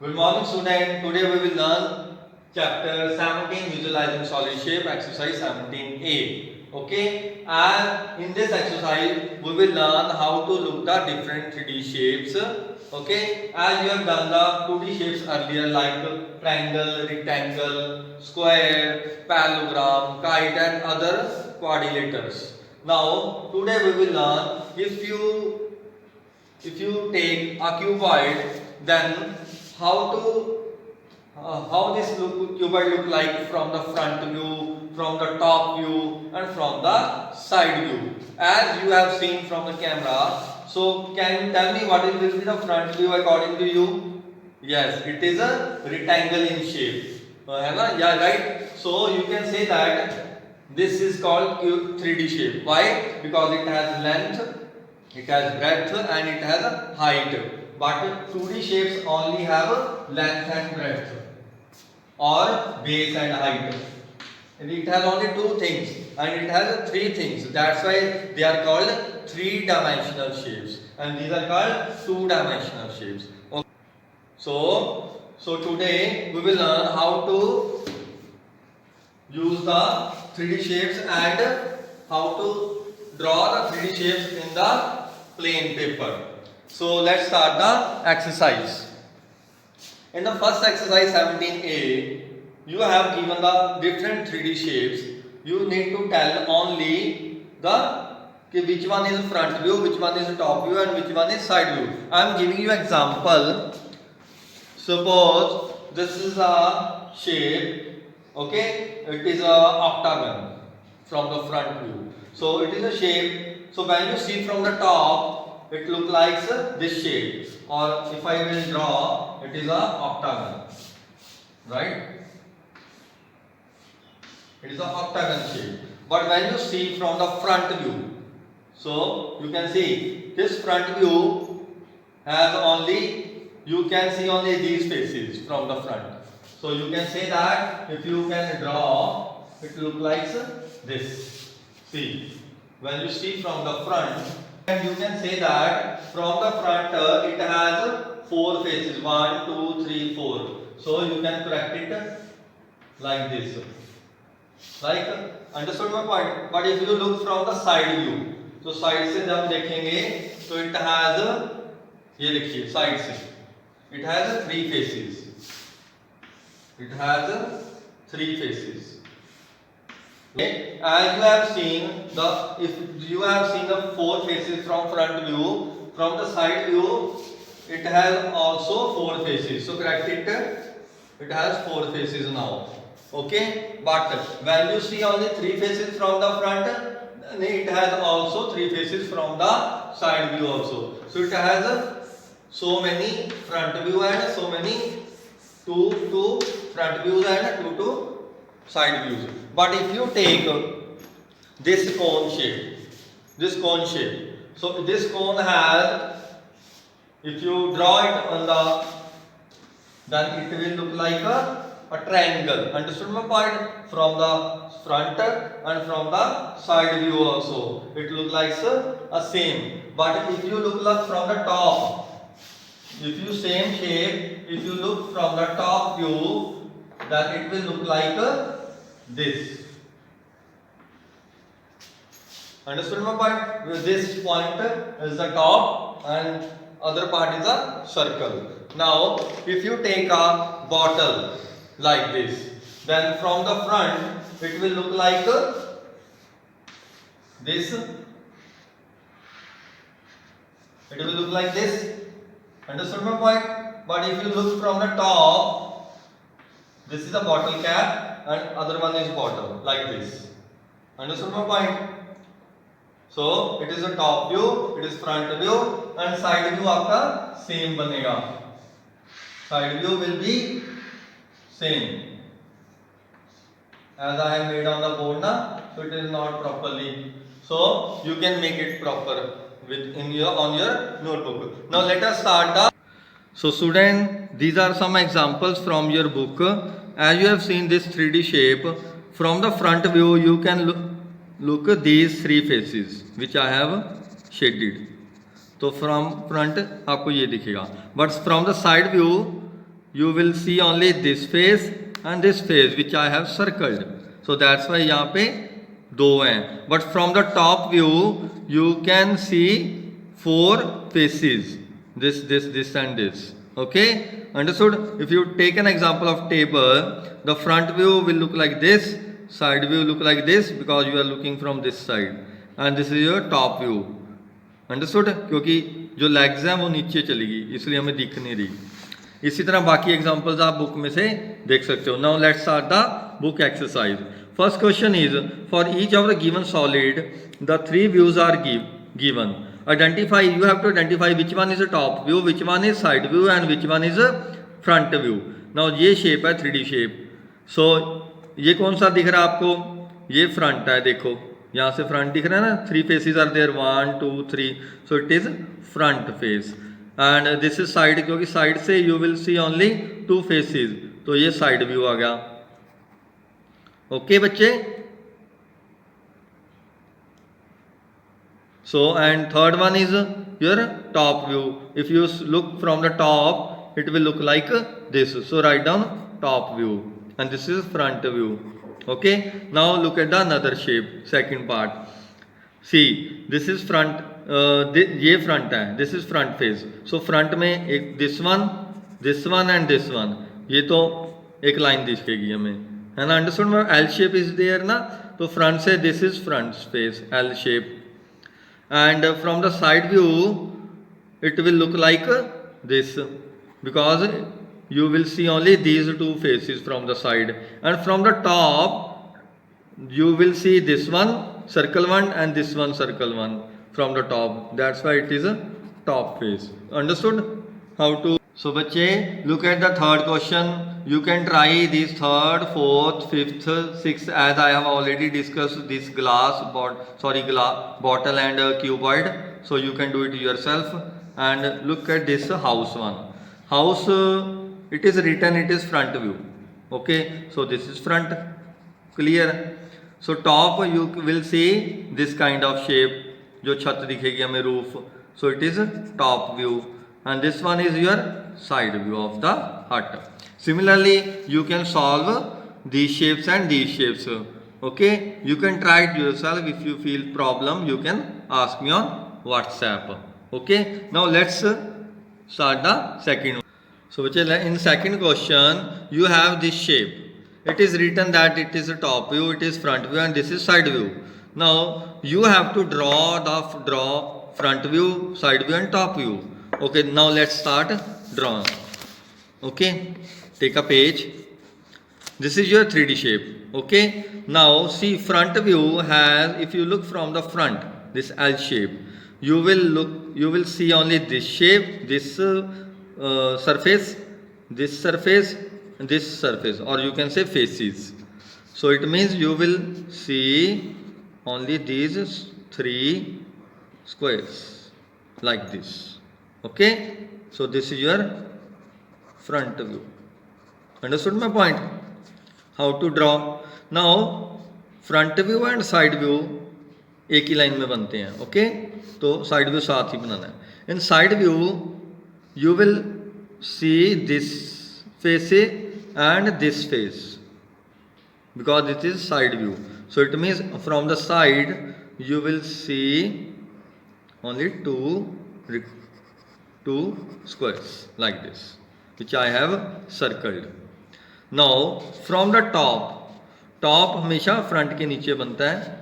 Good morning, student. Today we will learn chapter 17, visualizing solid shape, exercise 17a. Okay, and in this exercise we will learn how to look the different 3D shapes. Okay, as you have done the 2D shapes earlier, like triangle, rectangle, square, parallelogram, kite, and other quadrilaters. Now today we will learn if you take a cuboid, then how to how this cuboid look like from the front view, from the top view, and from the side view, as you have seen from the camera. So can you tell me what will be the front view according to you? Yes, it is a rectangle in shape. है ना? Yeah, right. So you can say that this is called 3D shape. Why? Because it has length, it has breadth, and it has a height. But 2D shapes only have length and breadth, or base and height. And it has only two things, and it has three things. That's why they are called three-dimensional shapes, and these are called two-dimensional shapes. Okay. So today we will learn how to use the 3D shapes and how to draw the 3D shapes in the plain paper. So let's start the exercise. In the first exercise 17a, you have given the different 3D shapes. You need to tell only which one is front view, which one is top view, and which one is side view. I am giving you example. Suppose this is a shape, okay? It is a octagon from the front view. So it is a shape. So when you see from the top, it looks like this shape. Or if I will draw, it is a octagon, right? It is a octagon shape. But when you see from the front view, so you can see this front view has only, you can see only these faces from the front. So you can say that if you can draw, it look like this. See, when you see from the front, and you can say that from the front it has four faces, 1, 2, 3, 4. So you can correct it like this. Like, understood my point? But if you look from the side view, so side से जब देखेंगे, so it has, ये देखिए side से, it has three faces. It has three faces. Okay. As you have seen if you have seen the four faces from front view, from the side view, it has also four faces. So correct it. It has four faces now. Okay. But when you see only three faces from the front, then it has also three faces from the side view also. So it has so many front view and so many two front views and two side views. But if you take this cone shape, so this cone has, if you draw it on the, then it will look like a triangle. Understood my point? From the front and from the side view also, it looks like a same. But if you look from the top, if you same shape, if you look from the top view, then it will look like this. Understood my point? This point is the top and other part is a circle. Now, if you take a bottle like this, then from the front it will look like this. It will look like this. Understood my point? But if you look from the top, this is a bottle cap and other one is bottle, like this. Understood my point? So it is a top view, it is front view, and side view आपका same बनेगा. Side view will be same. As I have made on the board now, so it is not properly. So you can make it proper on your notebook. Now let us start the. So student, these are some examples from your book. As you have seen this 3D shape, from the front view you can look at these three faces which I have shaded. तो from front आपको ये दिखेगा, but from the side view you will see only this face and this face which I have circled. So that's why यहाँ पे दो हैं. But from the top view you can see four faces. This and this. Okay, understood? If you take an example of table, the front view will look like this, side view look like this because you are looking from this side, and this is your top view. Understood? क्योंकि जो legs हैं वो नीचे चलेगी इसलिए हमें दिख नहीं रही. इसी तरह बाकी एग्जांपल्स आप बुक में से देख सकते हो. Now let's start the book exercise. First question is for each of the given solid the three views are given. Identify, you have to identify which one is a top view, which one is side view and which one is a front view. Now ये shape है 3D shape. So ये कौन सा दिख रहा है आपको? ये फ्रंट है. देखो यहाँ से फ्रंट दिख रहा है ना. 3 faces are there, 1 2 3. So it is front face. And this is side, क्योंकि साइड से you will see only 2 faces. तो ये साइड व्यू आ गया. ओके बच्चे. So and third one is your top view. If you look from the top, it will look like this. So write down top view, and this is front view. Okay. Now look at the another shape. Second part. See, this is front. ये front है. This is front face. So front में एक this one and this one. ये तो एक line दिखेगी हमें, है ना. Understood? L shape is there ना. तो front से this is front face, L shape. And from the side view it will look like this because you will see only these two faces from the side, and from the top you will see this one circle one and this one circle one from the top. That's why it is a top face. Understood how to? So बच्चे, look at the third question. You can try these third, fourth, fifth, sixth, as I have already discussed this bottle and cuboid. So you can do it yourself. And look at this house one. House, it is written, it is front view. Okay, so this is front. Clear? So top you will see this kind of shape. जो छत दिखेगी हमें, roof. So it is top view. And this one is your side view of the hut. Similarly, you can solve these shapes and these shapes. Okay, you can try it yourself. If you feel problem, you can ask me on WhatsApp. Okay, now let's start the second one. So in second question, you have this shape. It is written that it is a top view, it is front view, and this is side view. Now you have to draw front view, side view, and top view. Okay, now let's start drawing. Okay, take a page. This is your 3D shape. Okay, now see, front view has, if you look from the front, this L shape, you will see only this shape, this surface, this surface, and this surface, or you can say faces. So it means you will see only these 3 squares like this. Okay, so this is your front view. Understood my point? How to draw? Now front view and side view एक ही line में बनते हैं. Okay, तो side view साथ ही बनाना है. In side view you will see this face and this face because it is side view. So it means from the side you will see only two squares like this, which I have circled. Now from the top हमेशा front के नीचे बनता है.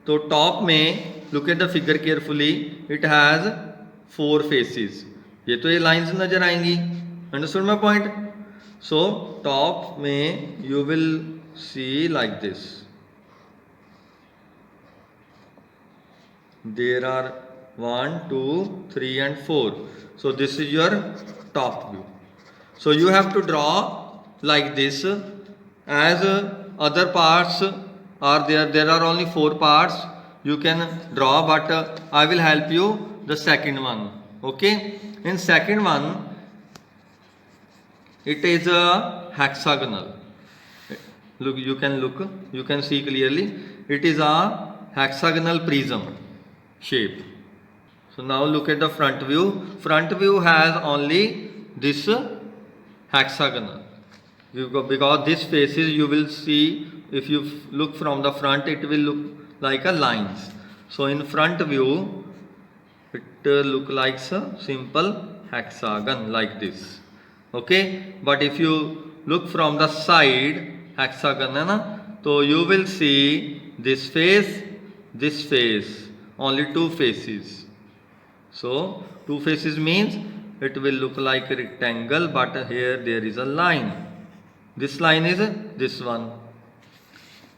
तो top में look at the figure carefully, it has 4 faces. ये तो ये लाइंस नजर आएंगी. Understood my point? So top में you will see like this. There are 1 2 3 and 4. So this is your top view. So you have to draw like this. As other parts are there are only 4 parts you can draw, but I will help you the second one. Okay, in second one it is a hexagonal. Look, you can see clearly, it is a hexagonal prism shape. So now look at the front view. Front view has only this hexagonal. Because this faces, you will see, if you look from the front, it will look like a lines. So in front view, it look like a simple hexagon like this. Okay, but if you look from the side, hexagon है ना, तो you will see this face, only two faces. So two faces means it will look like a rectangle, but here there is a line. This line is this one.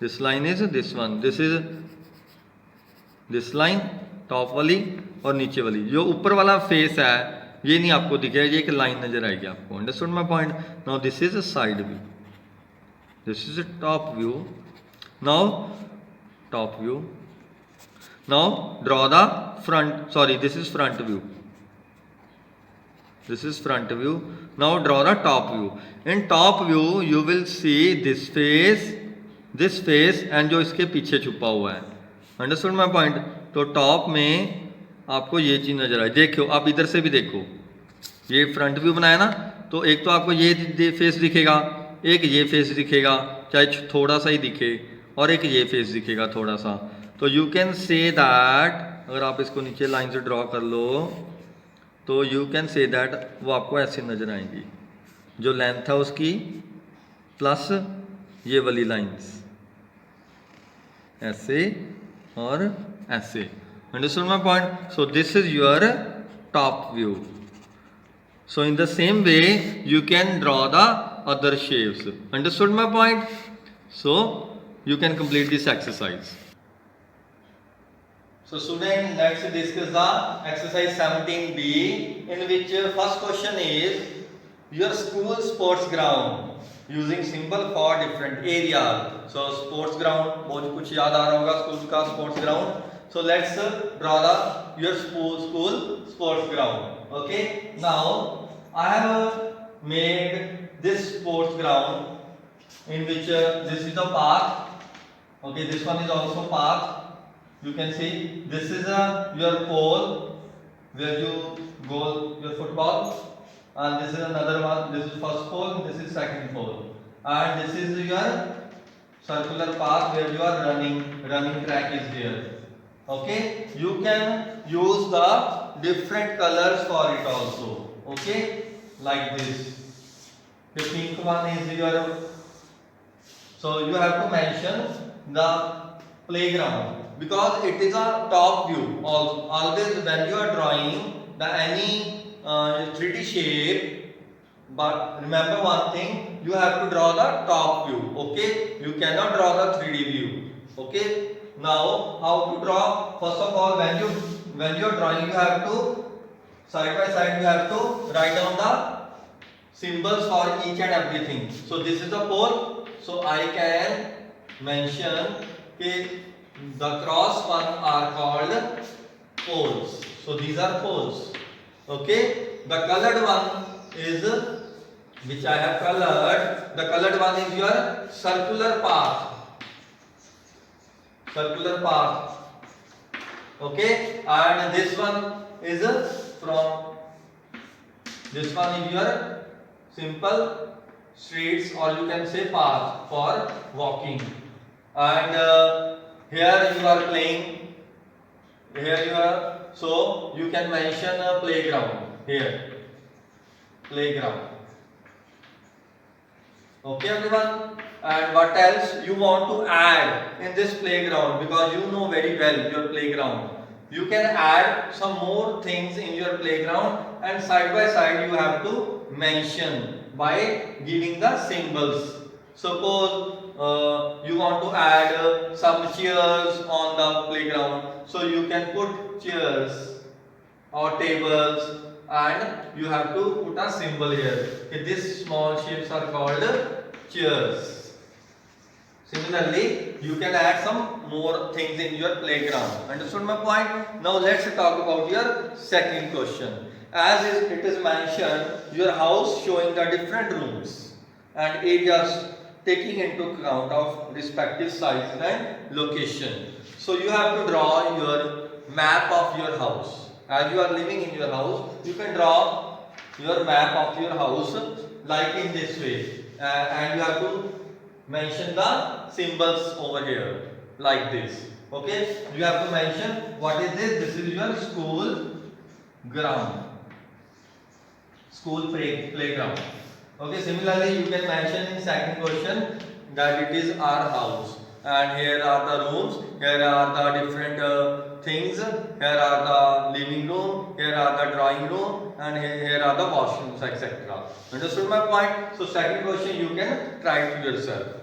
This line is this one. This is this line, top वाली और नीचे वाली. जो ऊपर वाला face है ये नहीं आपको दिखेगा, ये एक लाइन नजर आएगी आपको. Understood my point. Now this is a side view, this is a top view. Now top view. Now draw the front, sorry, this is front view. This is front view. Now draw the top view. In top view you will see this face and जो इसके पीछे छुपा हुआ है. Understood my point? तो top में आपको ये चीज नजर आए. देखो आप इधर से भी देखो, ये फ्रंट व्यू बनाया ना, तो एक तो आपको ये फेस दिखेगा, एक ये फेस दिखेगा, चाहे थोड़ा सा ही दिखे, और एक ये फेस दिखेगा थोड़ा सा. तो यू कैन से दैट, अगर आप इसको नीचे लाइन से ड्रॉ कर लो तो यू कैन से दैट वो आपको ऐसे नजर आएंगी, जो लेंथ है उसकी प्लस ये वाली लाइंस, ऐसे और ऐसे. Understood my point. So this is your top view. So in the same way you can draw the other shapes. Understood my point. So you can complete this exercise. So student, let's discuss the exercise 17B, in which first question is your school sports ground using symbol for different areas. So sports ground, बहुत कुछ याद आ रहा होगा school का sports ground. So let's draw the your school sports ground. Okay. Now I have made this sports ground in which this is the path. Okay, this one is also path. You can see this is your pole where you go your football, and this is another one. This is first pole, this is second pole, and this is your circular path where you are running. Running track is here. Okay, you can use the different colors for it also. Okay, like this. The pink one is your. So you have to mention the playground, because it is a top view. Always when you are drawing the any 3D shape, but remember one thing, you have to draw the top view. Okay, you cannot draw the 3D view. Okay, now how to draw? First of all, when you are drawing, you have to side by side you have to write down the symbols for each and everything. So this is the pole, so I can mention the cross one are called poles. So these are poles. Okay, the colored one is, which I have colored, the colored one is your circular path. Circular path. Okay, and this one is this one is your simple streets, or you can say path for walking. And here you are playing, here you are, so you can mention a playground here, playground. Okay everyone. And what else you want to add in this playground, because you know very well your playground, you can add some more things in your playground, and side by side you have to mention by giving the symbols. Suppose you want to add some chairs on the playground, so you can put chairs or tables, and you have to put a symbol here. These small shapes are called chairs. Similarly, you can add some more things in your playground. Understood my point? Now let's talk about your second question. As it is mentioned, your house showing the different rooms and areas taking into account of respective size and location. So you have to draw your map of your house. As you are living in your house, you can draw your map of your house like in this way, and you have to mention the symbols over here like this. Okay, you have to mention what is this. This is your school ground, school playground. Okay, similarly you can mention in second question that it is our house, and here are the rooms, here are the different things, here are the living room, here are the drawing room, and here are the washrooms, etc. Understood my point? So second question you can try it yourself.